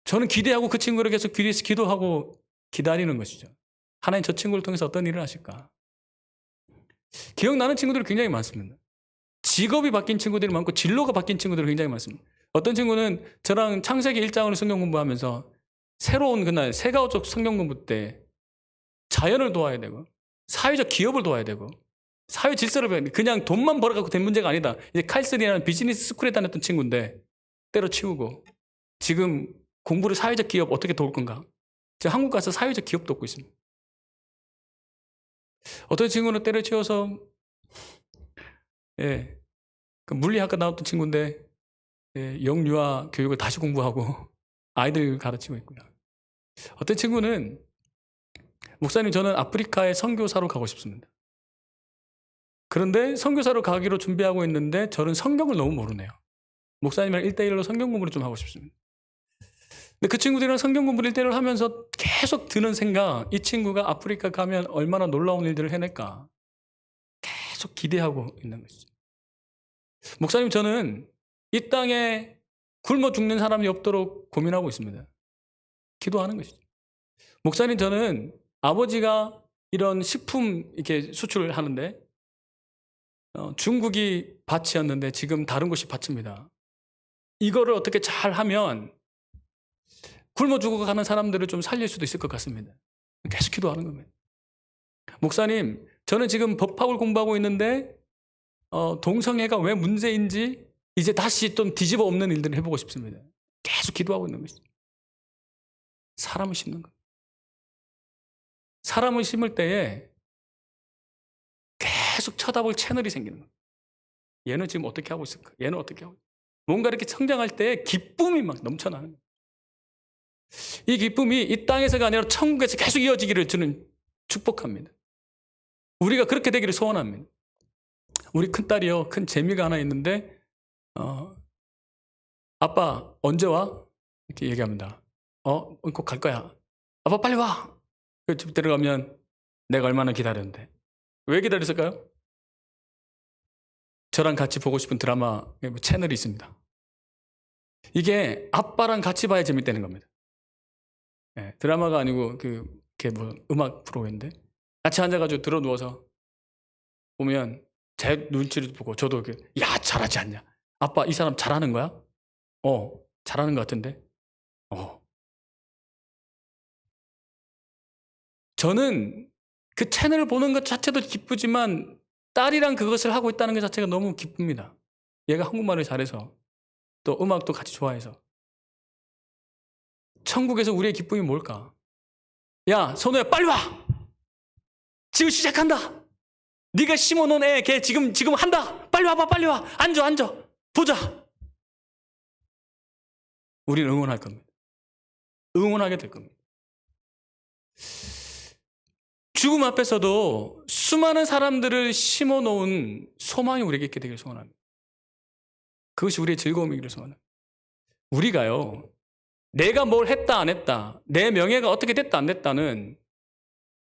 Speaker 1: 저는 기대하고 그 친구를 계속 기도하고 기다리는 것이죠. 하나님 저 친구를 통해서 어떤 일을 하실까? 기억나는 친구들이 굉장히 많습니다. 직업이 바뀐 친구들이 많고 진로가 바뀐 친구들이 굉장히 많습니다. 어떤 친구는 저랑 창세기 1장으로 성경 공부하면서 새로운 그날 새가족 성경 공부 때 자연을 도와야 되고 사회적 기업을 도와야 되고 사회 질서를 배워야 돼. 그냥 돈만 벌어갖고 된 문제가 아니다. 이제 칼슨이라는 비즈니스 스쿨에 다녔던 친구인데 때려치우고 지금 공부를 사회적 기업 어떻게 도울 건가? 제가 한국 가서 사회적 기업 돕고 있습니다. 어떤 친구는 때려치워서 그 물리학과 나왔던 친구인데 영유아 교육을 다시 공부하고 아이들 가르치고 있고요. 어떤 친구는 목사님 저는 아프리카에 선교사로 가고 싶습니다. 그런데 선교사로 가기로 준비하고 있는데 저는 성경을 너무 모르네요. 목사님이랑 1대1로 성경 공부를 좀 하고 싶습니다. 근데 그 친구들이랑 성경 공부를 1대1로 하면서 계속 드는 생각, 이 친구가 아프리카 가면 얼마나 놀라운 일들을 해낼까 계속 기대하고 있는 것이죠. 목사님 저는 이 땅에 굶어 죽는 사람이 없도록 고민하고 있습니다. 기도하는 것이죠. 목사님 저는 아버지가 이런 식품 이렇게 수출을 하는데 중국이 밭이었는데 지금 다른 곳이 밭입니다. 이거를 어떻게 잘 하면 굶어 죽어가는 사람들을 좀 살릴 수도 있을 것 같습니다. 계속 기도하는 겁니다. 목사님 저는 지금 법학을 공부하고 있는데 동성애가 왜 문제인지 이제 다시 좀 뒤집어 엎는 일들을 해보고 싶습니다. 계속 기도하고 있는 것이죠. 사람을 심는 것. 사람을 심을 때에 계속 쳐다볼 채널이 생기는 거예요. 얘는 지금 어떻게 하고 있을까? 얘는 어떻게 하고 있을까? 뭔가 이렇게 성장할 때 기쁨이 막 넘쳐나는 거예요. 이 기쁨이 이 땅에서가 아니라 천국에서 계속 이어지기를 저는 축복합니다. 우리가 그렇게 되기를 소원합니다. 우리 큰딸이요, 큰 재미가 하나 있는데 아빠 언제 와? 이렇게 얘기합니다. 꼭 갈 거야. 아빠 빨리 와. 집 들어가면 내가 얼마나 기다렸는데. 왜 기다렸을까요? 저랑 같이 보고 싶은 드라마 채널이 있습니다. 이게 아빠랑 같이 봐야 재밌다는 겁니다. 네, 드라마가 아니고 그게 뭐 음악 프로인데 같이 앉아가지고 들어 누워서 보면 제 눈치를 보고 저도 야 잘하지 않냐? 아빠 이 사람 잘하는 거야? 잘하는 것 같은데. 저는 그 채널을 보는 것 자체도 기쁘지만 딸이랑 그것을 하고 있다는 것 자체가 너무 기쁩니다. 얘가 한국말을 잘해서 또 음악도 같이 좋아해서. 천국에서 우리의 기쁨이 뭘까? 야 선우야 빨리 와! 지금 시작한다! 네가 심어놓은 애 걔 지금 한다! 빨리 와봐 빨리 와! 앉아 보자! 우리는 응원할 겁니다. 응원하게 될 겁니다. 죽음 앞에서도 수많은 사람들을 심어놓은 소망이 우리에게 있게 되길 소원합니다. 그것이 우리의 즐거움이기를 소원합니다. 우리가요, 내가 뭘 했다 안 했다, 내 명예가 어떻게 됐다 안 됐다는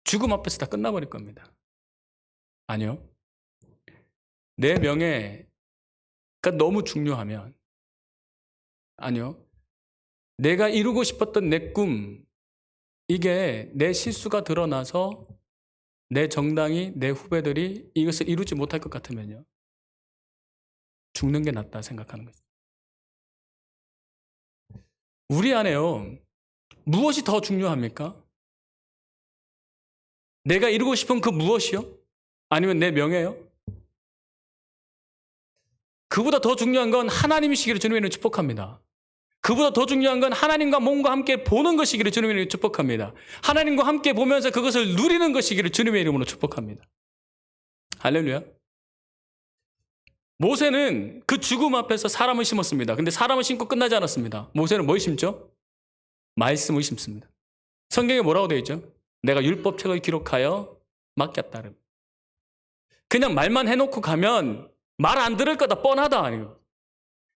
Speaker 1: 죽음 앞에서 다 끝나버릴 겁니다. 아니요. 내 명예가 너무 중요하면, 아니요. 내가 이루고 싶었던 내 꿈, 이게 내 실수가 드러나서 내 정당이, 내 후배들이 이것을 이루지 못할 것 같으면요. 죽는 게 낫다 생각하는 거죠. 우리 안에요. 무엇이 더 중요합니까? 내가 이루고 싶은 그 무엇이요? 아니면 내 명예요? 그보다 더 중요한 건 하나님이시기를 주님의 축복합니다. 그보다 더 중요한 건 하나님과 몸과 함께 보는 것이기를 주님의 이름으로 축복합니다. 하나님과 함께 보면서 그것을 누리는 것이기를 주님의 이름으로 축복합니다. 할렐루야. 모세는 그 죽음 앞에서 사람을 심었습니다. 근데 사람을 심고 끝나지 않았습니다. 모세는 뭘 심죠? 말씀을 심습니다. 성경에 뭐라고 되어 있죠? 내가 율법책을 기록하여 맡겼다. 그냥 말만 해놓고 가면 말 안 들을 거다 뻔하다. 아니요.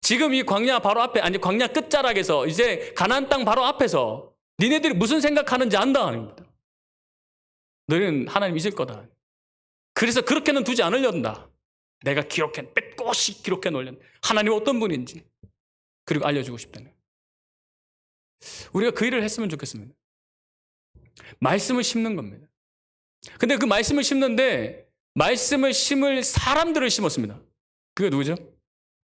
Speaker 1: 지금 이 광야 바로 앞에, 아니 광야 끝자락에서 이제 가나안 땅 바로 앞에서 니네들이 무슨 생각하는지 안다. 아닙니다. 너희는 하나님 잊을 거다. 그래서 그렇게는 두지 않으려다. 내가 빽꼬시 기록해 놓으려다. 하나님 어떤 분인지 그리고 알려주고 싶다는. 우리가 그 일을 했으면 좋겠습니다. 말씀을 심는 겁니다. 근데 그 말씀을 심는데 말씀을 심을 사람들을 심었습니다. 그게 누구죠?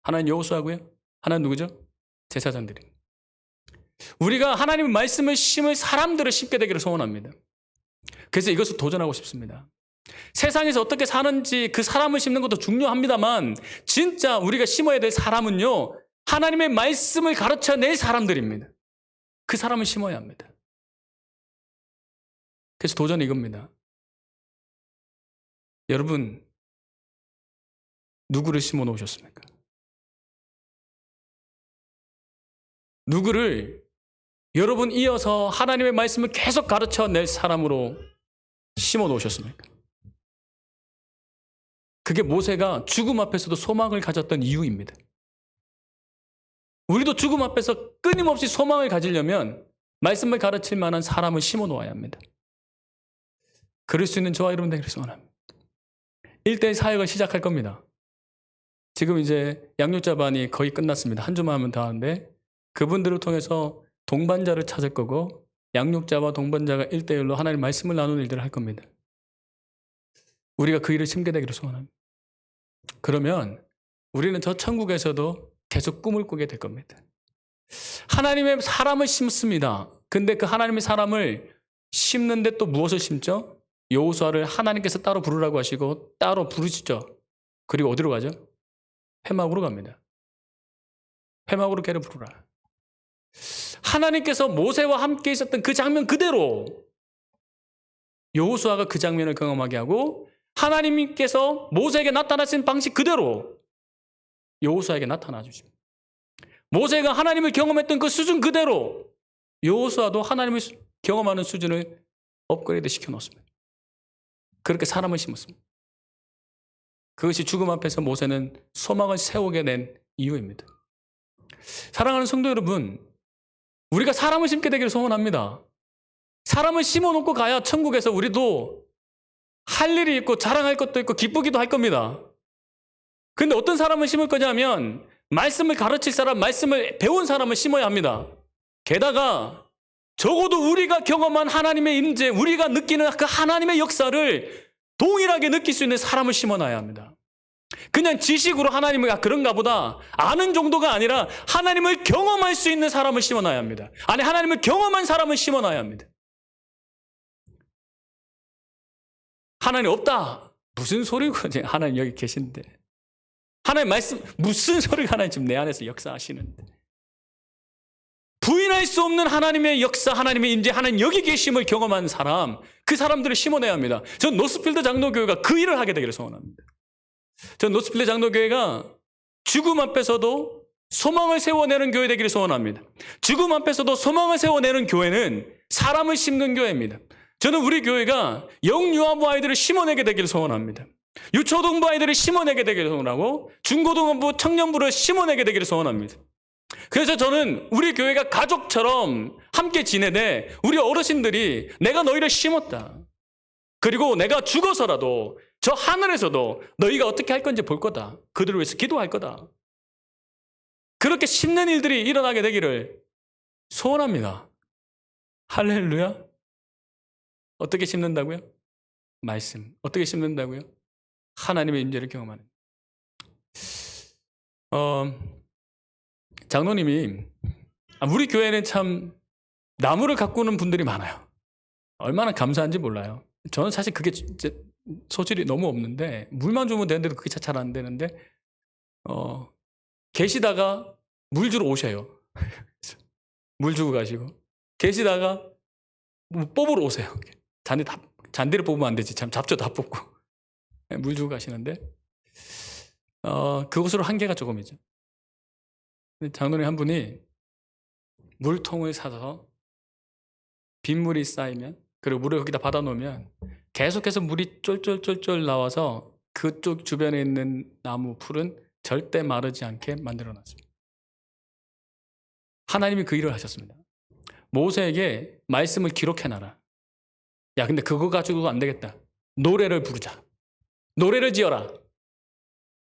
Speaker 1: 하나님 여호수아고요. 하나님 누구죠? 제사장들이. 우리가 하나님의 말씀을 심을 사람들을 심게 되기를 소원합니다. 그래서 이것을 도전하고 싶습니다. 세상에서 어떻게 사는지 그 사람을 심는 것도 중요합니다만 진짜 우리가 심어야 될 사람은요. 하나님의 말씀을 가르쳐낼 사람들입니다. 그 사람을 심어야 합니다. 그래서 도전이 이겁니다. 여러분 누구를 심어 놓으셨습니까? 누구를 여러분 이어서 하나님의 말씀을 계속 가르쳐 낼 사람으로 심어 놓으셨습니까? 그게 모세가 죽음 앞에서도 소망을 가졌던 이유입니다. 우리도 죽음 앞에서 끊임없이 소망을 가지려면 말씀을 가르칠 만한 사람을 심어 놓아야 합니다. 그럴 수 있는 저와 여러분 되기를 소원합니다. 1대1 사역을 시작할 겁니다. 지금 이제 양육자반이 거의 끝났습니다. 한 주만 하면 다 하는데 그분들을 통해서 동반자를 찾을 거고 양육자와 동반자가 1대1로 하나님의 말씀을 나누는 일들을 할 겁니다. 우리가 그 일을 심게 되기를 소원합니다. 그러면 우리는 저 천국에서도 계속 꿈을 꾸게 될 겁니다. 하나님의 사람을 심습니다. 근데 그 하나님의 사람을 심는데 또 무엇을 심죠? 여호수아를 하나님께서 따로 부르라고 하시고 따로 부르시죠. 그리고 어디로 가죠? 회막으로 갑니다. 회막으로 걔를 부르라. 하나님께서 모세와 함께 있었던 그 장면 그대로 여호수아가 그 장면을 경험하게 하고 하나님께서 모세에게 나타나신 방식 그대로 여호수아에게 나타나 주십니다. 모세가 하나님을 경험했던 그 수준 그대로 여호수아도 하나님을 경험하는 수준을 업그레이드 시켜놓습니다. 그렇게 사람을 심었습니다. 그것이 죽음 앞에서 모세는 소망을 세우게 된 이유입니다. 사랑하는 성도 여러분, 우리가 사람을 심게 되기를 소원합니다. 사람을 심어놓고 가야 천국에서 우리도 할 일이 있고 자랑할 것도 있고 기쁘기도 할 겁니다. 그런데 어떤 사람을 심을 거냐면 말씀을 가르칠 사람, 말씀을 배운 사람을 심어야 합니다. 게다가 적어도 우리가 경험한 하나님의 임재, 우리가 느끼는 그 하나님의 역사를 동일하게 느낄 수 있는 사람을 심어놔야 합니다. 그냥 지식으로 하나님을 그런가 보다 아는 정도가 아니라 하나님을 경험할 수 있는 사람을 심어놔야 합니다. 아니, 하나님을 경험한 사람을 심어놔야 합니다. 하나님 없다. 무슨 소리고 하나님 여기 계신데. 하나님 말씀 무슨 소리가 하나님 지금 내 안에서 역사하시는데. 부인할 수 없는 하나님의 역사, 하나님의 임재, 하나님 여기 계심을 경험한 사람, 그 사람들을 심어내야 합니다. 전 노스필드 장로교회가 그 일을 하게 되기를 소원합니다. 전 노스필드 장로교회가 죽음 앞에서도 소망을 세워내는 교회 되기를 소원합니다. 죽음 앞에서도 소망을 세워내는 교회는 사람을 심는 교회입니다. 저는 우리 교회가 영유아부 아이들을 심어내게 되기를 소원합니다. 유초등부 아이들을 심어내게 되기를 소원하고 중고등부 청년부를 심어내게 되기를 소원합니다. 그래서 저는 우리 교회가 가족처럼 함께 지내되 우리 어르신들이 내가 너희를 심었다. 그리고 내가 죽어서라도 저 하늘에서도 너희가 어떻게 할 건지 볼 거다. 그들을 위해서 기도할 거다. 그렇게 심는 일들이 일어나게 되기를 소원합니다. 할렐루야. 어떻게 심는다고요? 말씀. 어떻게 심는다고요? 하나님의 임재를 경험하는. 장로님이 우리 교회는 참 나무를 가꾸는 분들이 많아요. 얼마나 감사한지 몰라요. 저는 사실 그게 소질이 너무 없는데 물만 주면 되는데도 그게 잘 안 되는데 계시다가 물 주러 오셔요. 물 주고 가시고 계시다가 뽑으러 오세요. 잔디를 뽑으면 안 되지. 참 잡초 다 뽑고 물 주고 가시는데 그것으로 한계가 조금이죠. 장로님 한 분이 물통을 사서 빗물이 쌓이면 그리고 물을 거기다 받아 놓으면 계속해서 물이 쫄쫄쫄쫄 나와서 그쪽 주변에 있는 나무 풀은 절대 마르지 않게 만들어 놨습니다. 하나님이 그 일을 하셨습니다. 모세에게 말씀을 기록해 놔라. 야, 근데 그거 가지고 안 되겠다. 노래를 부르자. 노래를 지어라.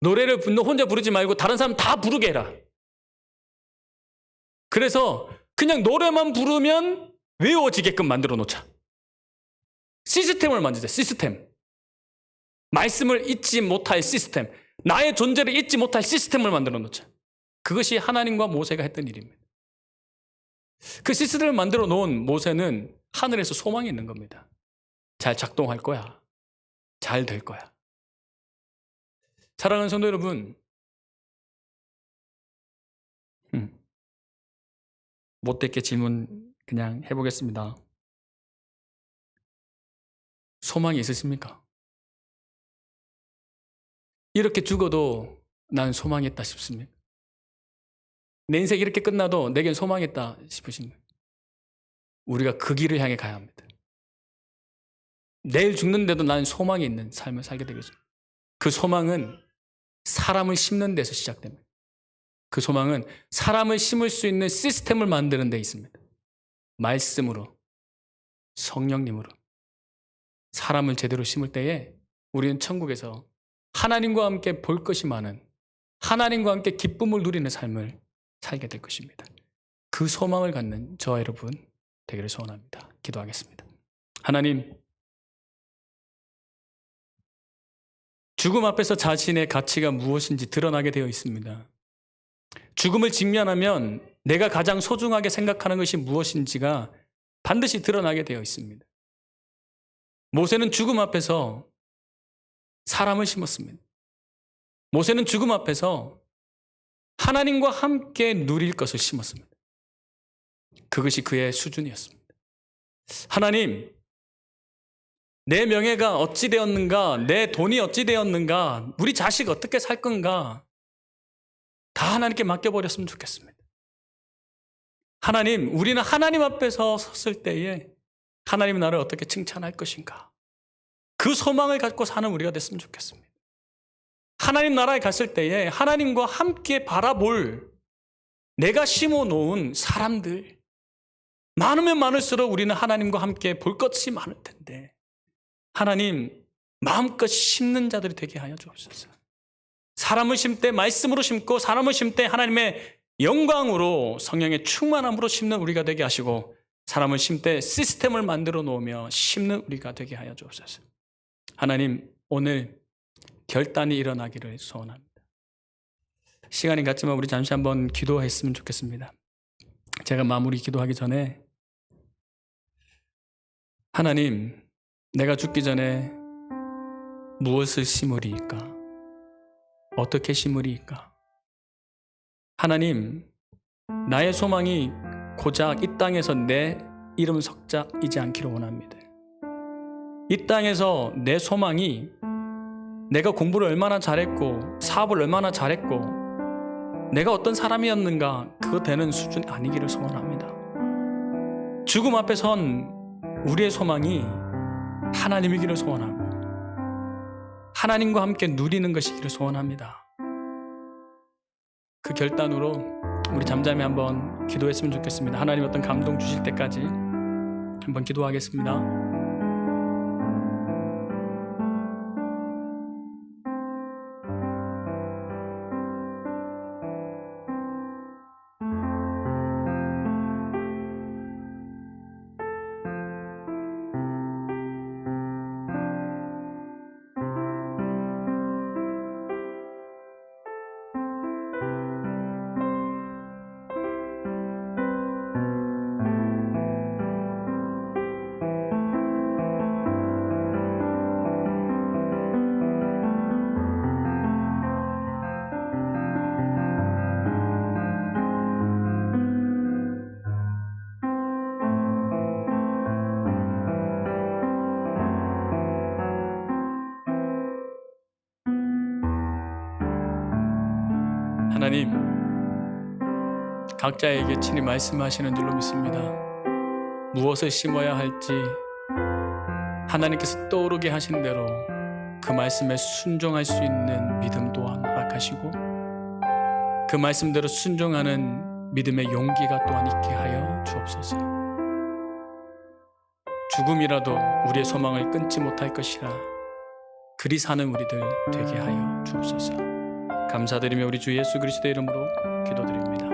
Speaker 1: 노래를 너 혼자 부르지 말고 다른 사람 다 부르게 해라. 그래서 그냥 노래만 부르면 외워지게끔 만들어 놓자. 시스템을 만들자. 시스템. 말씀을 잊지 못할 시스템. 나의 존재를 잊지 못할 시스템을 만들어 놓자. 그것이 하나님과 모세가 했던 일입니다. 그 시스템을 만들어 놓은 모세는 하늘에서 소망이 있는 겁니다. 잘 작동할 거야. 잘 될 거야. 사랑하는 성도 여러분, 못됐게 질문 그냥 해보겠습니다. 소망이 있으십니까? 이렇게 죽어도 난 소망이 있다 싶습니까? 내 인생이 이렇게 끝나도 내겐 소망이 있다 싶으십니까? 우리가 그 길을 향해 가야 합니다. 내일 죽는데도 나는 소망이 있는 삶을 살게 되겠죠. 그 소망은 사람을 심는 데서 시작됩니다. 그 소망은 사람을 심을 수 있는 시스템을 만드는 데 있습니다. 말씀으로, 성령님으로 사람을 제대로 심을 때에 우리는 천국에서 하나님과 함께 볼 것이 많은, 하나님과 함께 기쁨을 누리는 삶을 살게 될 것입니다. 그 소망을 갖는 저와 여러분 되기를 소원합니다. 기도하겠습니다. 하나님, 죽음 앞에서 자신의 가치가 무엇인지 드러나게 되어 있습니다. 죽음을 직면하면 내가 가장 소중하게 생각하는 것이 무엇인지가 반드시 드러나게 되어 있습니다. 모세는 죽음 앞에서 사람을 심었습니다. 모세는 죽음 앞에서 하나님과 함께 누릴 것을 심었습니다. 그것이 그의 수준이었습니다. 하나님, 내 명예가 어찌 되었는가, 내 돈이 어찌 되었는가, 우리 자식 어떻게 살 건가, 다 하나님께 맡겨버렸으면 좋겠습니다. 하나님, 우리는 하나님 앞에서 섰을 때에 하나님이 나를 어떻게 칭찬할 것인가, 그 소망을 갖고 사는 우리가 됐으면 좋겠습니다. 하나님 나라에 갔을 때에 하나님과 함께 바라볼 내가 심어놓은 사람들, 많으면 많을수록 우리는 하나님과 함께 볼 것이 많을 텐데 하나님, 마음껏 심는 자들이 되게 하여 주옵소서. 사람을 심때 말씀으로 심고, 사람을 심때 하나님의 영광으로, 성령의 충만함으로 심는 우리가 되게 하시고, 사람을 심때 시스템을 만들어 놓으며 심는 우리가 되게 하여 주옵소서. 하나님, 오늘 결단이 일어나기를 소원합니다. 시간이 갔지만 우리 잠시 한번 기도했으면 좋겠습니다. 제가 마무리 기도하기 전에, 하나님, 내가 죽기 전에 무엇을 심으리이까? 어떻게 심으리이까? 하나님, 나의 소망이 고작 이 땅에서 내 이름 석자이지 않기를 원합니다. 이 땅에서 내 소망이 내가 공부를 얼마나 잘했고, 사업을 얼마나 잘했고, 내가 어떤 사람이었는가, 그거 되는 수준이 아니기를 소원합니다. 죽음 앞에 선 우리의 소망이 하나님이기를 소원하고, 하나님과 함께 누리는 것이기를 소원합니다. 그 결단으로 우리 잠잠히 한번 기도했으면 좋겠습니다. 하나님 어떤 감동 주실 때까지 한번 기도하겠습니다. 하나님, 각자에게 친히 말씀하시는 줄로 믿습니다. 무엇을 심어야 할지 하나님께서 떠오르게 하신 대로 그 말씀에 순종할 수 있는 믿음 또한 허락하시고, 그 말씀대로 순종하는 믿음의 용기가 또한 있게 하여 주옵소서. 죽음이라도 우리의 소망을 끊지 못할 것이라 그리 사는 우리들 되게 하여 주옵소서. 감사드리며 우리 주 예수 그리스도의 이름으로 기도드립니다.